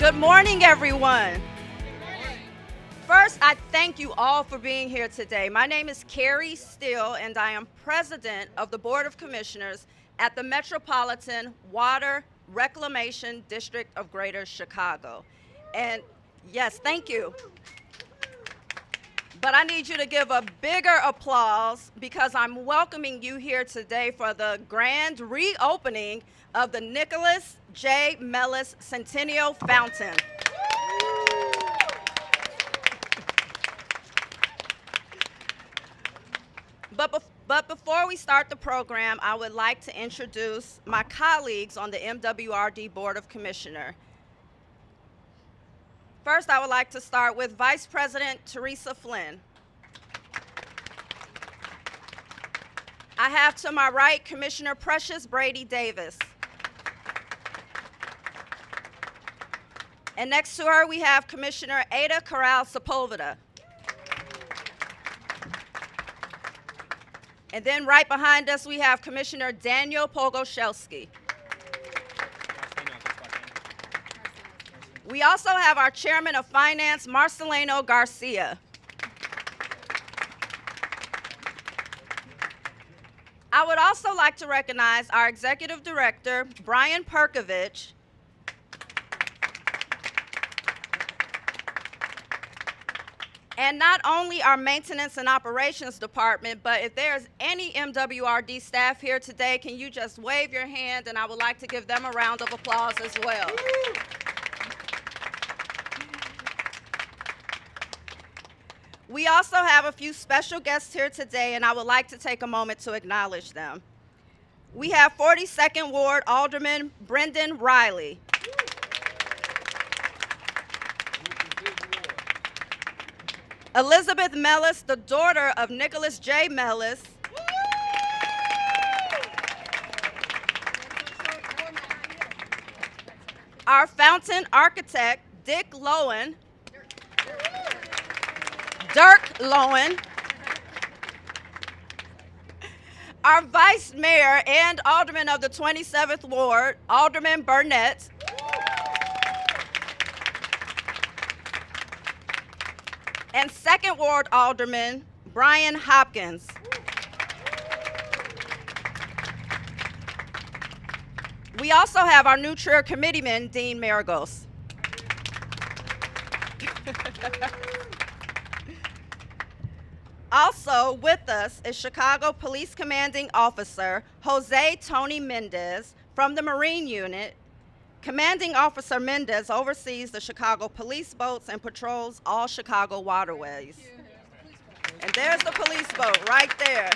Good morning, everyone. First, I thank you all for being here today. My name is Carrie Steele, and I am president of the Board of Commissioners at the Metropolitan Water Reclamation District of Greater Chicago. And yes, thank you. But I need you to give a bigger applause because I'm welcoming you here today for the grand reopening of the Nicholas J. Melas Centennial Fountain. But before we start the program, I would like to introduce my colleagues on the MWRD Board of Commissioners. First, I would like to start with Vice President Teresa Flynn. I have to my right Commissioner Precious Brady Davis. And next to her, we have Commissioner Ada Corral Sepulveda. And then right behind us, we have Commissioner Daniel Pogoszelski. We also have our Chairman of Finance, Marcelino Garcia. I would also like to recognize our Executive Director, Brian Perkovich, and not only our Maintenance and Operations Department, but if there's any MWRD staff here today, can you just wave your hand, and I would like to give them a round of applause as well. We also have a few special guests here today, and I would like to take a moment to acknowledge them. We have 42nd Ward Alderman Brendan Riley. Elizabeth Melas, the daughter of Nicholas J. Melas. Our fountain architect, Dirk Lowen. Our Vice Mayor and Alderman of the 27th Ward, Alderman Burnett. And 2nd Ward Alderman, Brian Hopkins. We also have our new Trier Committeeman, Dean Maragos. Also with us is Chicago Police Commanding Officer Jose Tony Mendez from the Marine Unit. Commanding Officer Mendez oversees the Chicago police boats and patrols all Chicago waterways. And there's the police boat right there.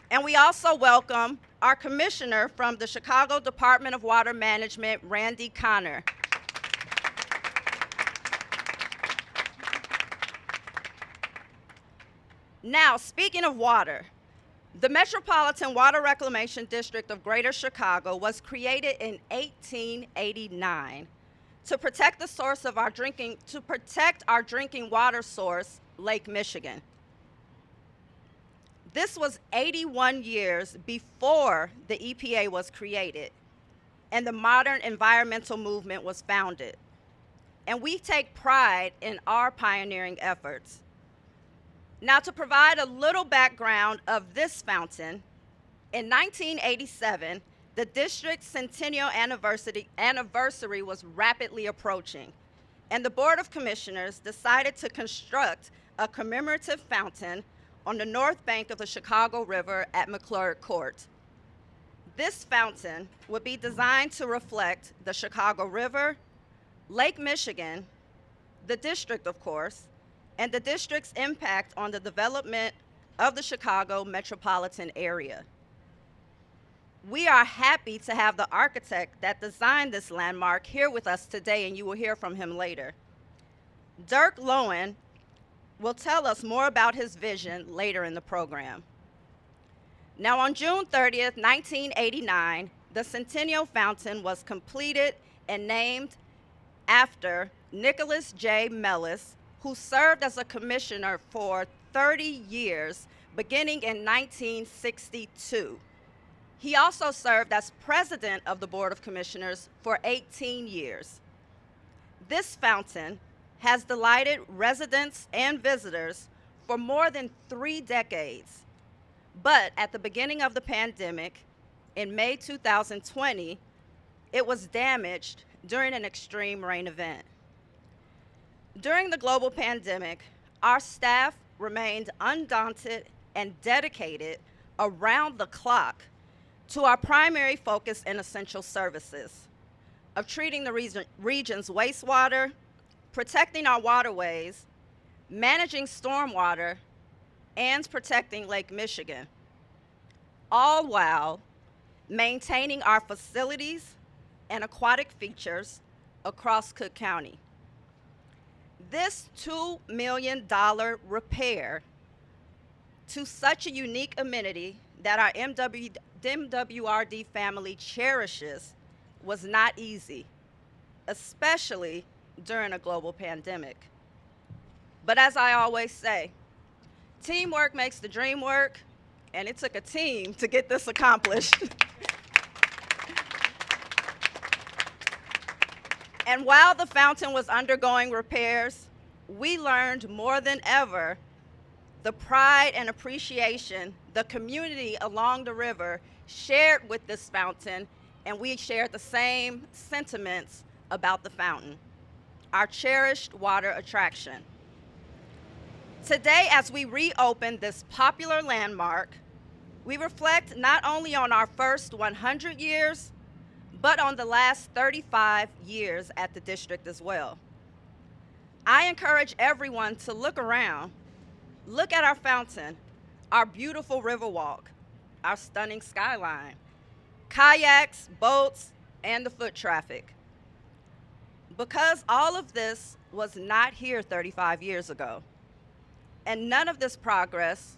And we also welcome our commissioner from the Chicago Department of Water Management, Randy Connor. Now, speaking of water, the Metropolitan Water Reclamation District of Greater Chicago was created in 1889 to protect the source of our drinking water source, Lake Michigan. This was 81 years before the EPA was created and the modern environmental movement was founded. And we take pride in our pioneering efforts. Now, to provide a little background of this fountain, in 1987, the district's centennial anniversary was rapidly approaching, and the Board of Commissioners decided to construct a commemorative fountain on the north bank of the Chicago River at McClurg Court. This fountain would be designed to reflect the Chicago River, Lake Michigan, the district, of course, and the district's impact on the development of the Chicago metropolitan area. We are happy to have the architect that designed this landmark here with us today, and you will hear from him later. Dirk Lowen will tell us more about his vision later in the program. Now, on June 30th, 1989, the Centennial Fountain was completed and named after Nicholas J. Melas, who served as a commissioner for 30 years, beginning in 1962. He also served as president of the Board of Commissioners for 18 years. This fountain has delighted residents and visitors for more than 3 decades. But at the beginning of the pandemic, in May 2020, it was damaged during an extreme rain event. During the global pandemic, our staff remained undaunted and dedicated around the clock to our primary focus in essential services of treating the region's wastewater, protecting our waterways, managing stormwater, and protecting Lake Michigan, all while maintaining our facilities and aquatic features across Cook County. This $2 million repair to such a unique amenity that our MWRD family cherishes was not easy, especially during a global pandemic. But as I always say, teamwork makes the dream work, and it took a team to get this accomplished. And while the fountain was undergoing repairs, we learned more than ever the pride and appreciation the community along the river shared with this fountain, and we shared the same sentiments about the fountain, our cherished water attraction. Today, as we reopen this popular landmark, we reflect not only on our first 100 years, but on the last 35 years at the district as well. I encourage everyone to look around, look at our fountain, our beautiful Riverwalk, our stunning skyline, kayaks, boats, and the foot traffic. Because all of this was not here 35 years ago, and none of this progress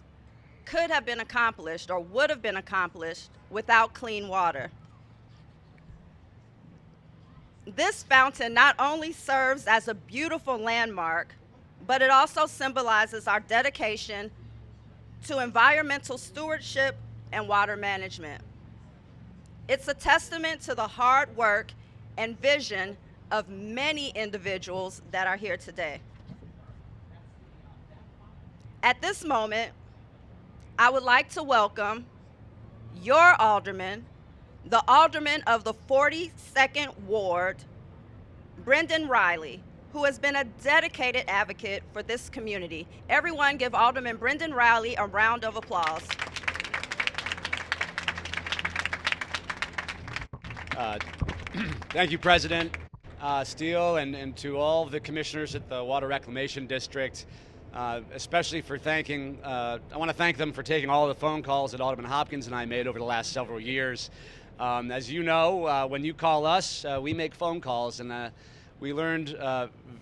could have been accomplished or would have been accomplished without clean water. This fountain not only serves as a beautiful landmark, but it also symbolizes our dedication to environmental stewardship and water management. It's a testament to the hard work and vision of many individuals that are here today. At this moment, I would like to welcome your Alderman, the Alderman of the 42nd Ward, Brendan Riley, who has been a dedicated advocate for this community. Everyone give Alderman Brendan Riley a round of applause. Thank you, President Steele, and to all of the commissioners at the Water Reclamation District, especially for thanking, I want to thank them for taking all the phone calls that Alderman Hopkins and I made over the last several years. As you know, when you call us, we make phone calls, and we learned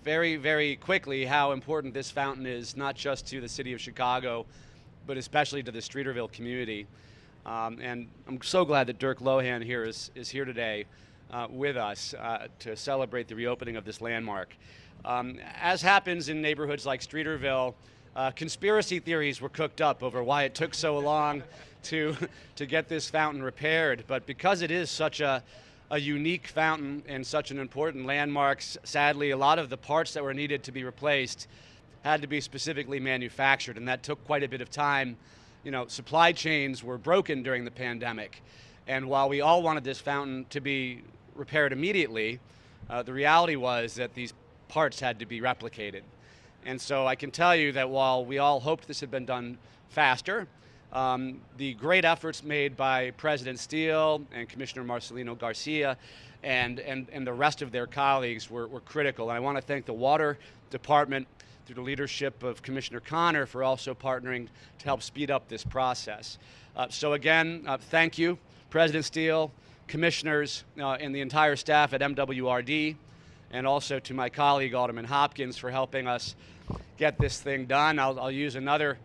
very, very quickly how important this fountain is, not just to the city of Chicago, but especially to the Streeterville community. And I'm so glad that Dirk Lohan here is here today with us to celebrate the reopening of this landmark. As happens in neighborhoods like Streeterville, conspiracy theories were cooked up over why it took so long to get this fountain repaired. But because it is such a unique fountain and such an important landmark, sadly, a lot of the parts that were needed to be replaced had to be specifically manufactured, and that took quite a bit of time. You know, supply chains were broken during the pandemic, and while we all wanted this fountain to be repaired immediately, the reality was that these parts had to be replicated. And so I can tell you that while we all hoped this had been done faster, the great efforts made by President Steele and Commissioner Marcelino Garcia and the rest of their colleagues were critical. And I want to thank the Water Department through the leadership of Commissioner Connor for also partnering to help speed up this process. So again, thank you, President Steele, commissioners, and the entire staff at MWRD, and also to my colleague Alderman Hopkins for helping us get this thing done. I'll use another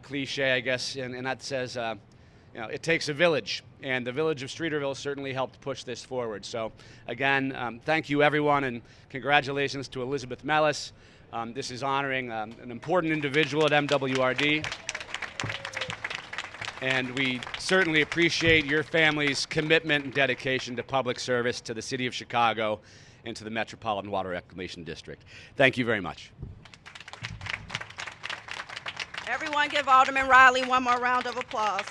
cliche, I guess, and that says, it takes a village, and the village of Streeterville certainly helped push this forward. So again, thank you everyone, and congratulations to Elizabeth Melas. This is honoring an important individual at MWRD. And we certainly appreciate your family's commitment and dedication to public service to the City of Chicago and to the Metropolitan Water Reclamation District. Thank you very much. Everyone give Alderman Riley one more round of applause.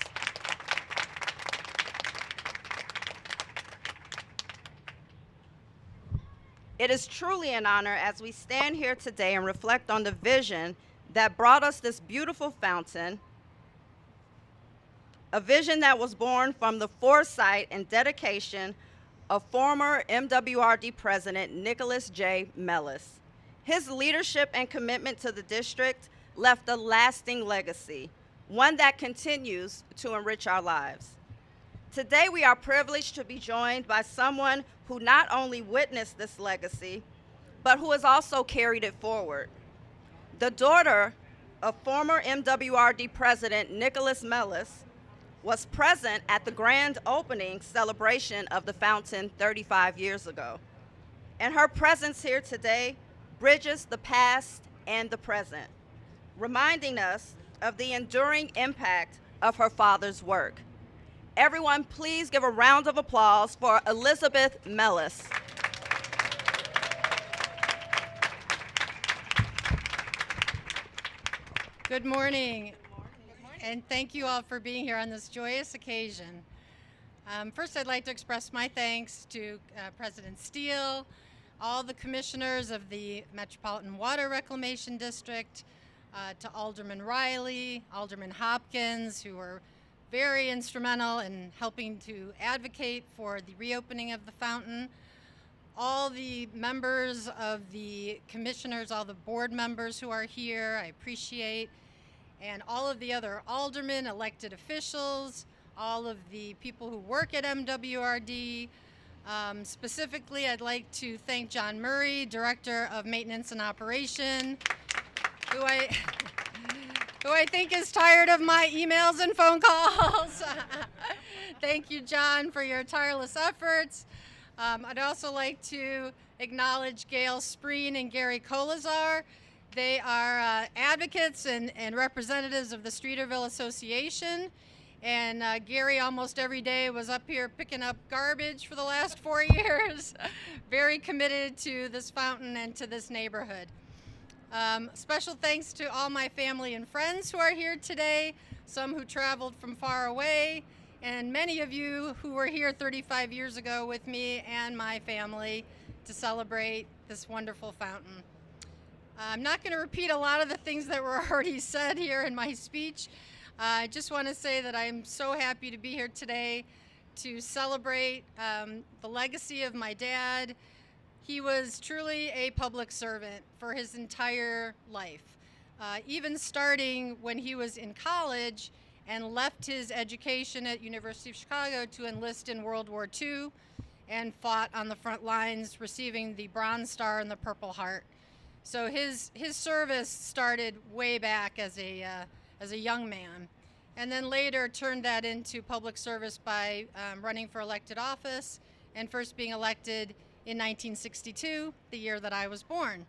It is truly an honor as we stand here today and reflect on the vision that brought us this beautiful fountain, a vision that was born from the foresight and dedication of former MWRD President Nicholas J. Melas. His leadership and commitment to the district left a lasting legacy, one that continues to enrich our lives. Today, we are privileged to be joined by someone who not only witnessed this legacy, but who has also carried it forward. The daughter of former MWRD President Nicholas Melas was present at the grand opening celebration of the fountain 35 years ago. And her presence here today bridges the past and the present, reminding us of the enduring impact of her father's work. Everyone, please give a round of applause for Elizabeth Melas. Good morning. And thank you all for being here on this joyous occasion. First, I'd like to express my thanks to President Steele, all the commissioners of the Metropolitan Water Reclamation District, to Alderman Riley, Alderman Hopkins, who were very instrumental in helping to advocate for the reopening of the fountain, all the members of the commissioners, all the board members who are here, I appreciate, and all of the other aldermen, elected officials, all of the people who work at MWRD. Specifically, I'd like to thank John Murray, Director of Maintenance and Operation, who I think is tired of my emails and phone calls. Thank you, John, for your tireless efforts. I'd also like to acknowledge Gail Spreen and Gary Kolazar. They are advocates and representatives of the Streeterville Association. And Gary almost every day was up here picking up garbage for the last 4 years. Very committed to this fountain and to this neighborhood. Special thanks to all my family and friends who are here today, some who traveled from far away, and many of you who were here 35 years ago with me and my family to celebrate this wonderful fountain. I'm not going to repeat a lot of the things that were already said here in my speech. I just want to say that I'm so happy to be here today to celebrate the legacy of my dad. He was truly a public servant for his entire life, even starting when he was in college and left his education at University of Chicago to enlist in World War II and fought on the front lines, receiving the Bronze Star and the Purple Heart. So his service started way back as a young man, and then later turned that into public service by running for elected office and first being elected in 1962, the year that I was born.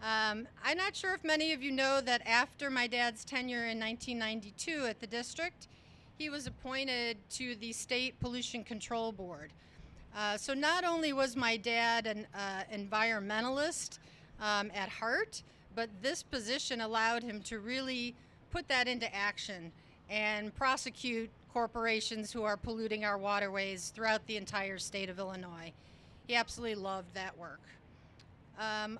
I'm not sure if many of you know that after my dad's tenure in 1992 at the district, he was appointed to the State Pollution Control Board. So not only was my dad an environmentalist at heart, but this position allowed him to really put that into action and prosecute corporations who are polluting our waterways throughout the entire state of Illinois. He absolutely loved that work.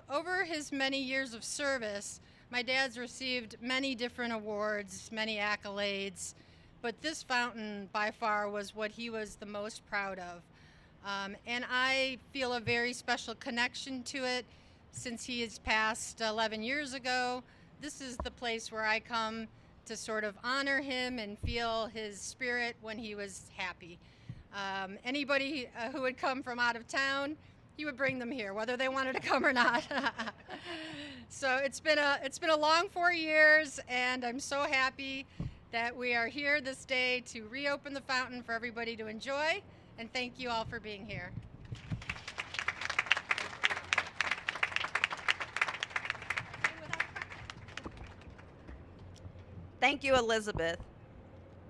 Over his many years of service, my dad's received many different awards, many accolades, but this fountain by far was what he was the most proud of. And I feel a very special connection to it since he has passed 11 years ago. This is the place where I come to sort of honor him and feel his spirit when he was happy. Anybody who would come from out of town, he would bring them here, whether they wanted to come or not. So it's been a long 4 years, and I'm so happy that we are here this day to reopen the fountain for everybody to enjoy, and thank you all for being here. Thank you, Elizabeth.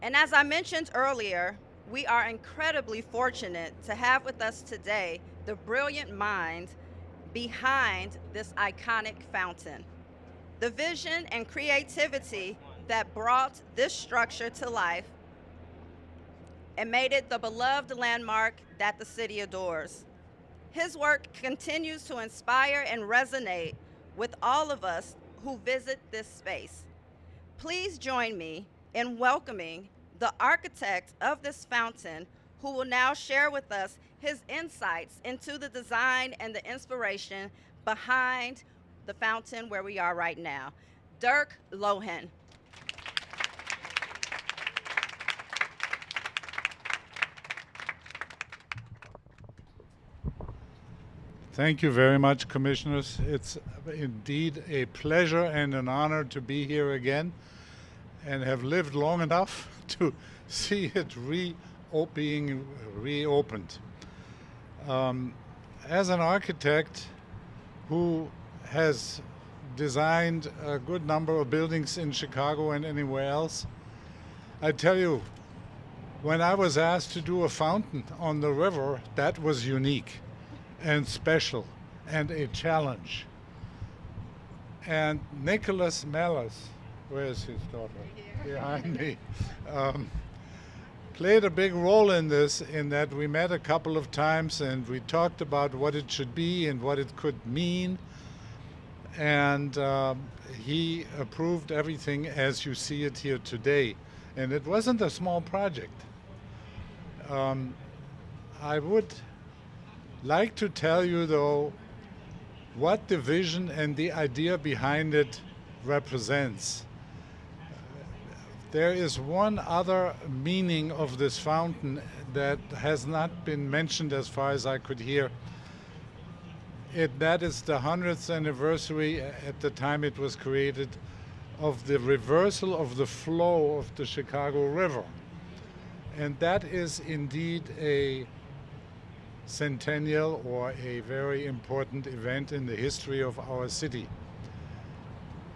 And as I mentioned earlier, we are incredibly fortunate to have with us today the brilliant mind behind this iconic fountain. The vision and creativity that brought this structure to life and made it the beloved landmark that the city adores. His work continues to inspire and resonate with all of us who visit this space. Please join me in welcoming the architect of this fountain, who will now share with us his insights into the design and the inspiration behind the fountain where we are right now. Dirk Lohan. Thank you very much, Commissioners. It's indeed a pleasure and an honor to be here again and have lived long enough to see it being reopened. As an architect who has designed a good number of buildings in Chicago and anywhere else, I tell you, when I was asked to do a fountain on the river, that was unique and special and a challenge. And Nicholas Melas, where is his daughter? Behind me. Played a big role in this, in that we met a couple of times and we talked about what it should be and what it could mean. And he approved everything as you see it here today. And it wasn't a small project. I would like to tell you, though, what the vision and the idea behind it represents. There is one other meaning of this fountain that has not been mentioned as far as I could hear. That is the 100th anniversary at the time it was created of the reversal of the flow of the Chicago River. And that is indeed a centennial or a very important event in the history of our city.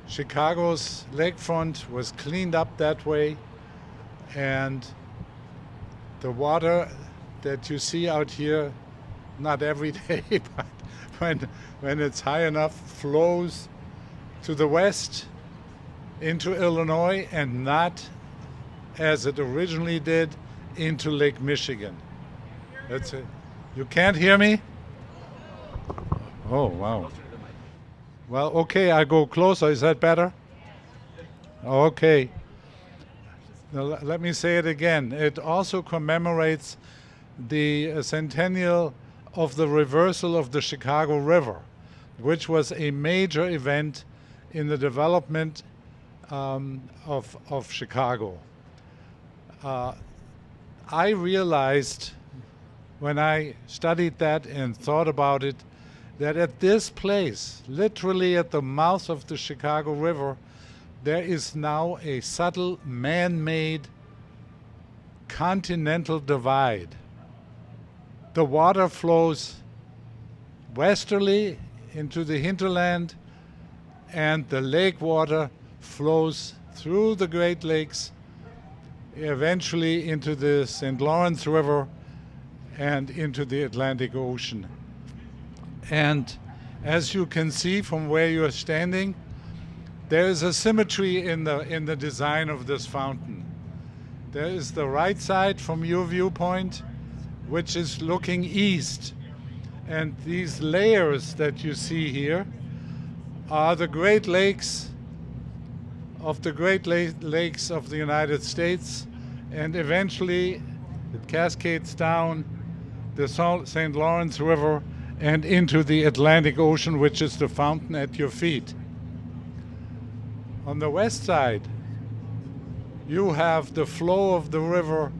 Chicago's lakefront was cleaned up that way, and the water that you see out here, not every day, but when it's high enough, flows to the west into Illinois, and not, as it originally did, into Lake Michigan. That's it. You can't hear me? Oh, wow. Well, okay, I go closer. Is that better? Okay. Now, let me say it again. It also commemorates the centennial of the reversal of the Chicago River, which was a major event in the development of Chicago. I realized when I studied that and thought about it, that at this place, literally at the mouth of the Chicago River, there is now a subtle man-made continental divide. The water flows westerly into the hinterland, and the lake water flows through the Great Lakes, eventually into the St. Lawrence River and into the Atlantic Ocean. And as you can see from where you are standing, there is a symmetry in the design of this fountain. There is the right side from your viewpoint, which is looking east. And these layers that you see here are the Great Lakes of the Great Lakes of the United States, and eventually it cascades down the St. Lawrence River and into the Atlantic Ocean, which is the fountain at your feet. On the west side, you have the flow of the river,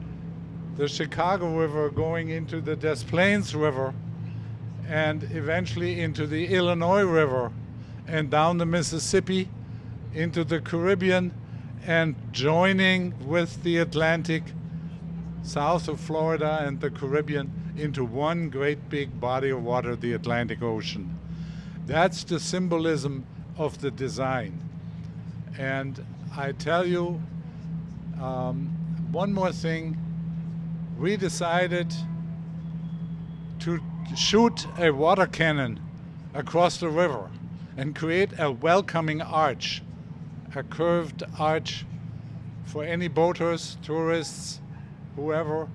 the Chicago River, going into the Des Plaines River and eventually into the Illinois River and down the Mississippi into the Caribbean and joining with the Atlantic south of Florida and the Caribbean into one great big body of water, the Atlantic Ocean. That's the symbolism of the design. And I tell you, one more thing. We decided to shoot a water cannon across the river and create a welcoming arch, a curved arch for any boaters, tourists, whoever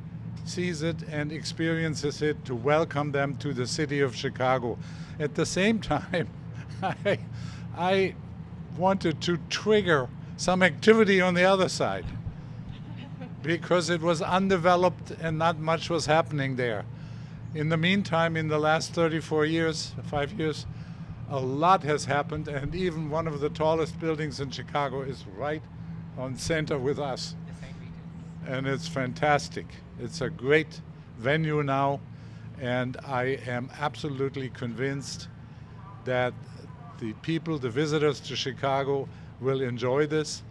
sees it and experiences it, to welcome them to the city of Chicago. At the same time, I wanted to trigger some activity on the other side because it was undeveloped and not much was happening there. In the meantime, in the last 34 years, 5 years, a lot has happened, and even one of the tallest buildings in Chicago is right on center with us. And it's fantastic. It's a great venue now, and I am absolutely convinced that the people, the visitors to Chicago, will enjoy this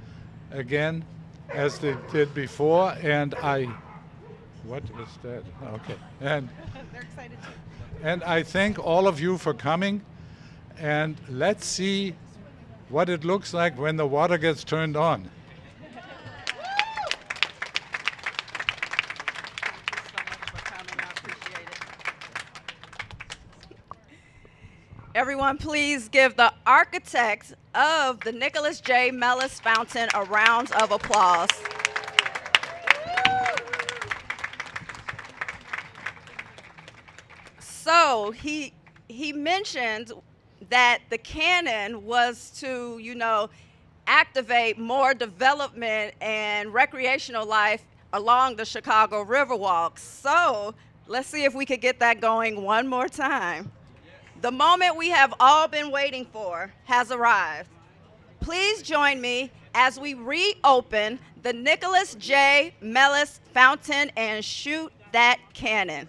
again as they did before. And what is that? Okay. And they're excited too. And I thank all of you for coming, and let's see what it looks like when the water gets turned on. Everyone, please give the architect of the Nicholas J. Melas Fountain a round of applause. So he mentioned that the cannon was to, activate more development and recreational life along the Chicago Riverwalk. So let's see if we could get that going one more time. The moment we have all been waiting for has arrived. Please join me as we reopen the Nicholas J. Melas Fountain and shoot that cannon.